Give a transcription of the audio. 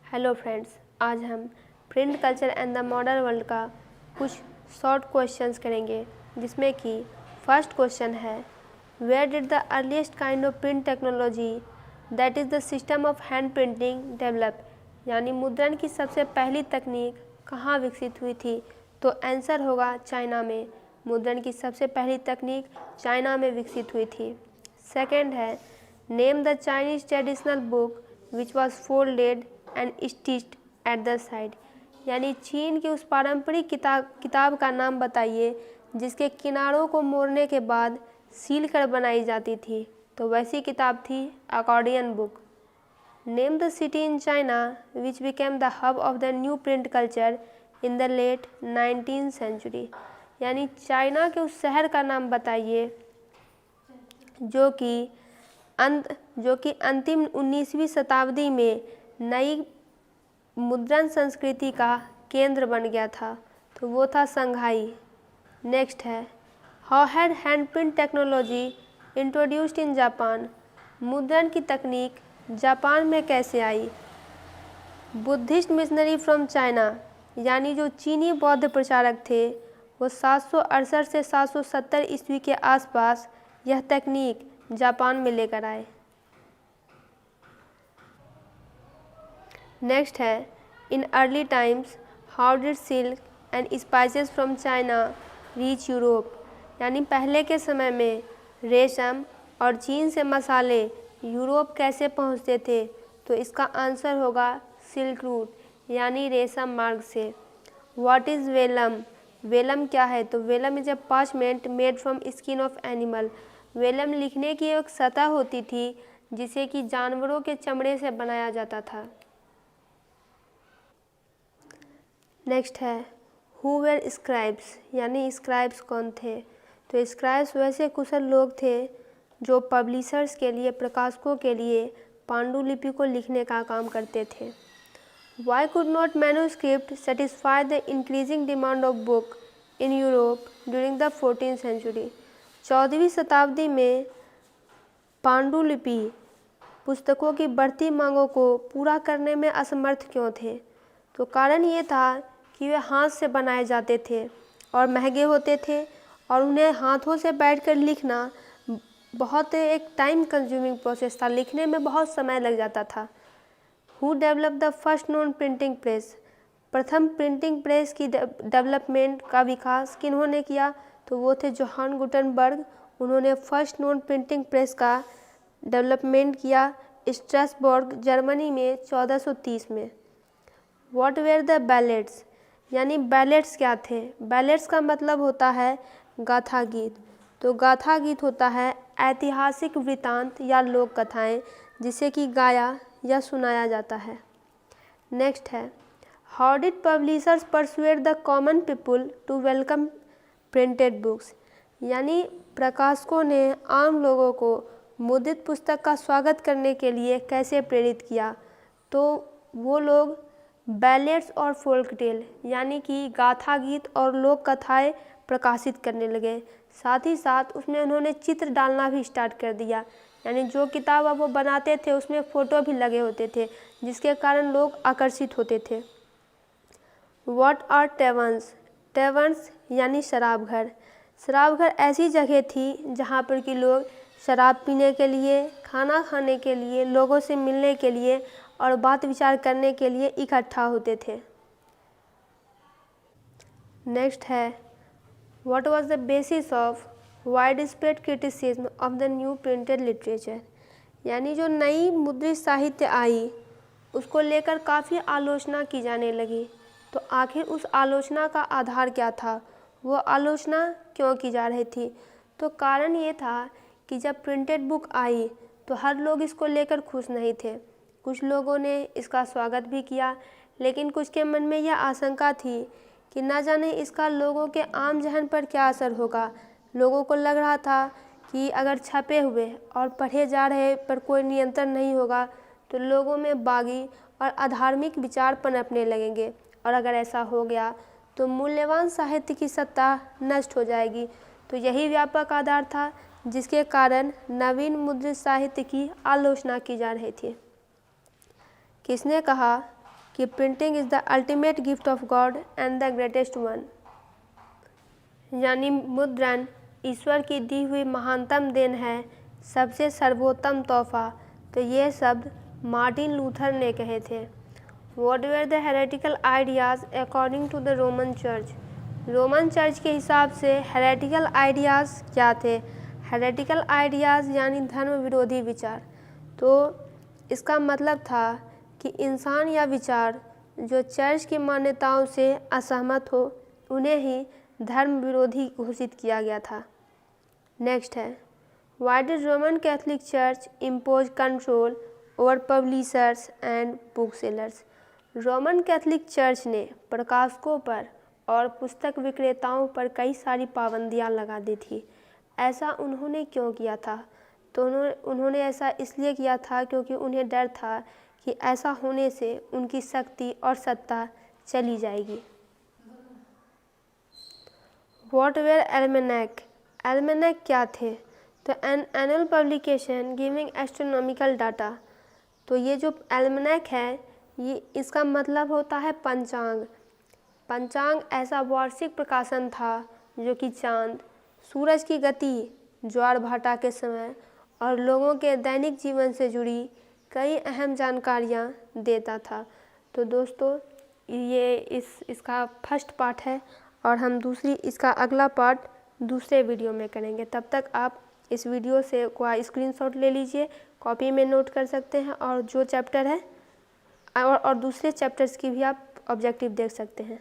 Hello friends, आज हम print culture and the modern world का कुछ शॉर्ट क्वेश्चंस करेंगे, जिसमें कि फर्स्ट क्वेश्चन है, where did the earliest kind of print technology that is the system of hand printing develop, यानी मुद्रण की सबसे पहली तकनीक कहाँ विकसित हुई थी? तो आंसर होगा चाइना में। मुद्रण की सबसे पहली तकनीक चाइना में विकसित हुई थी। सेकेंड है, name the Chinese traditional book which was folded and stitched at the side, यानी चीन की उस पारंपरिक किताब का नाम बताइए जिसके किनारों को मोड़ने के बाद सील कर बनाई जाती थी। तो वैसी किताब थी accordion book. Name the city in China which became the hub of the new print culture in the late 19th century, यानी चाइना के उस शहर का नाम बताइए जो कि अंतिम 19वीं शताब्दी में नई मुद्रण संस्कृति का केंद्र बन गया था। तो वो था संघाई। नेक्स्ट है, how had hand print technology introduced in Japan, मुद्रण की तकनीक जापान में कैसे आई? बुद्धिस्ट मिशनरी फ्रॉम चाइना, यानी जो चीनी बौद्ध प्रचारक थे वो 768 से 770 ईस्वी के आसपास यह तकनीक जापान में लेकर आए। नेक्स्ट है, in early times how did silk and spices from China reach Europe, यानी पहले के समय में रेशम और चीन से मसाले यूरोप कैसे पहुंचते थे? तो इसका आंसर होगा सिल्क रूट, यानी रेशम मार्ग से। What is Welham? वेलम क्या है? तो vellum is a parchment made from skin of animal. Vellum लिखने की एक सतह होती थी जिसे कि जानवरों के चमड़े से बनाया जाता था। नेक्स्ट है, हु वेर स्क्राइब्स, यानी स्क्राइब्स कौन थे? तो स्क्राइब्स वैसे कुशल लोग थे जो पब्लिशर्स के लिए, प्रकाशकों के लिए पांडुलिपि को लिखने का काम करते थे। Why could not manuscript satisfy the increasing demand of book in Europe during the 14th century, 14वीं शताब्दी में पांडुलिपि पुस्तकों की बढ़ती मांगों को पूरा करने में असमर्थ क्यों थे? तो कारण ये था कि वे हाथ से बनाए जाते थे और महंगे होते थे और उन्हें हाथों से बैठकर लिखना बहुत एक टाइम कंज्यूमिंग प्रोसेस था, लिखने में बहुत समय लग जाता था। Who develop the first non printing press, प्रथम प्रिंटिंग प्रेस की डेवलपमेंट का विकास किन्होंने किया? तो वो थे जोहान गुटनबर्ग। उन्होंने फर्स्ट नॉन प्रिंटिंग प्रेस का डेवलपमेंट किया स्ट्रासबर्ग, जर्मनी में 1430 में। व्हाट वेयर द बैलेट्स, यानी बैलेट्स क्या थे? बैलेट्स का मतलब होता है गाथा गीत। तो गाथा गीत होता है ऐतिहासिक वृतांत या लोक कथाएँ जिसे कि गाया या सुनाया जाता है। नेक्स्ट है, how did publishers persuade the common people to welcome printed books, यानी प्रकाशकों ने आम लोगों को मुद्रित पुस्तक का स्वागत करने के लिए कैसे प्रेरित किया? तो वो लोग बैलेट्स और फोल्क टेल, यानी कि गाथा गीत और लोक कथाएँ प्रकाशित करने लगे। साथ ही साथ उसमें उन्होंने चित्र डालना भी स्टार्ट कर दिया, यानी जो किताब अब वो बनाते थे उसमें फ़ोटो भी लगे होते थे जिसके कारण लोग आकर्षित होते थे। What are टेवर्न्स? टेवर्न्स यानी शराब घर। शराब घर ऐसी जगह थी जहाँ पर कि लोग शराब पीने के लिए, खाना खाने के लिए, लोगों से मिलने के लिए और बात विचार करने के लिए इकट्ठा होते थे। नेक्स्ट है, what was the basis of wide spread criticism of the new printed literature, यानी जो नई मुद्रित साहित्य आई उसको लेकर काफ़ी आलोचना की जाने लगी। तो आखिर उस आलोचना का आधार क्या था? वो आलोचना क्यों की जा रही थी? तो कारण ये था कि जब प्रिंटेड बुक आई तो हर लोग इसको लेकर खुश नहीं थे। कुछ लोगों ने इसका स्वागत भी किया, लेकिन कुछ के मन में यह आशंका थी कि ना जाने इसका लोगों के आम जहन पर क्या असर होगा। लोगों को लग रहा था कि अगर छपे हुए और पढ़े जा रहे पर कोई नियंत्रण नहीं होगा तो लोगों में बागी और अधार्मिक विचार पनपने लगेंगे, और अगर ऐसा हो गया तो मूल्यवान साहित्य की सत्ता नष्ट हो जाएगी। तो यही व्यापक आधार था जिसके कारण नवीन मुद्रित साहित्य की आलोचना की जा रही थी। किसने कहा कि printing is the ultimate gift of God and the greatest one, यानी मुद्रण ईश्वर की दी हुई महानतम देन है, सबसे सर्वोत्तम तोहफा। तो ये शब्द मार्टिन लूथर ने कहे थे। What were the heretical ideas according to the Roman Church? Roman church के हिसाब से हेरेटिकल आइडियाज़ क्या थे? हेरेटिकल आइडियाज़ यानी धर्म विरोधी विचार। तो इसका मतलब था कि इंसान या विचार जो चर्च की मान्यताओं से असहमत हो उन्हें ही धर्म विरोधी घोषित किया गया था। नेक्स्ट है, Why did Roman Catholic Church impose control over publishers and booksellers? Roman Catholic church ने प्रकाशकों पर और पुस्तक विक्रेताओं पर कई सारी पाबंदियां लगा दी थी। ऐसा उन्होंने क्यों किया था? तो उन्होंने ऐसा इसलिए किया था क्योंकि उन्हें डर था कि ऐसा होने से उनकी शक्ति और सत्ता चली जाएगी। What were almanac? एल्मेनेक क्या थे? तो an annual publication giving astronomical data. तो ये जो एल्मेनेक है ये इसका मतलब होता है पंचांग। पंचांग ऐसा वार्षिक प्रकाशन था जो कि चांद, सूरज की गति, ज्वार भाटा के समय और लोगों के दैनिक जीवन से जुड़ी कई अहम जानकारियाँ देता था। तो दोस्तों ये इसका फर्स्ट पार्ट है और हम इसका अगला पार्ट दूसरे वीडियो में करेंगे। तब तक आप इस वीडियो से कोई स्क्रीनशॉट ले लीजिए, कॉपी में नोट कर सकते हैं और जो चैप्टर है और दूसरे चैप्टर्स की भी आप ऑब्जेक्टिव देख सकते हैं।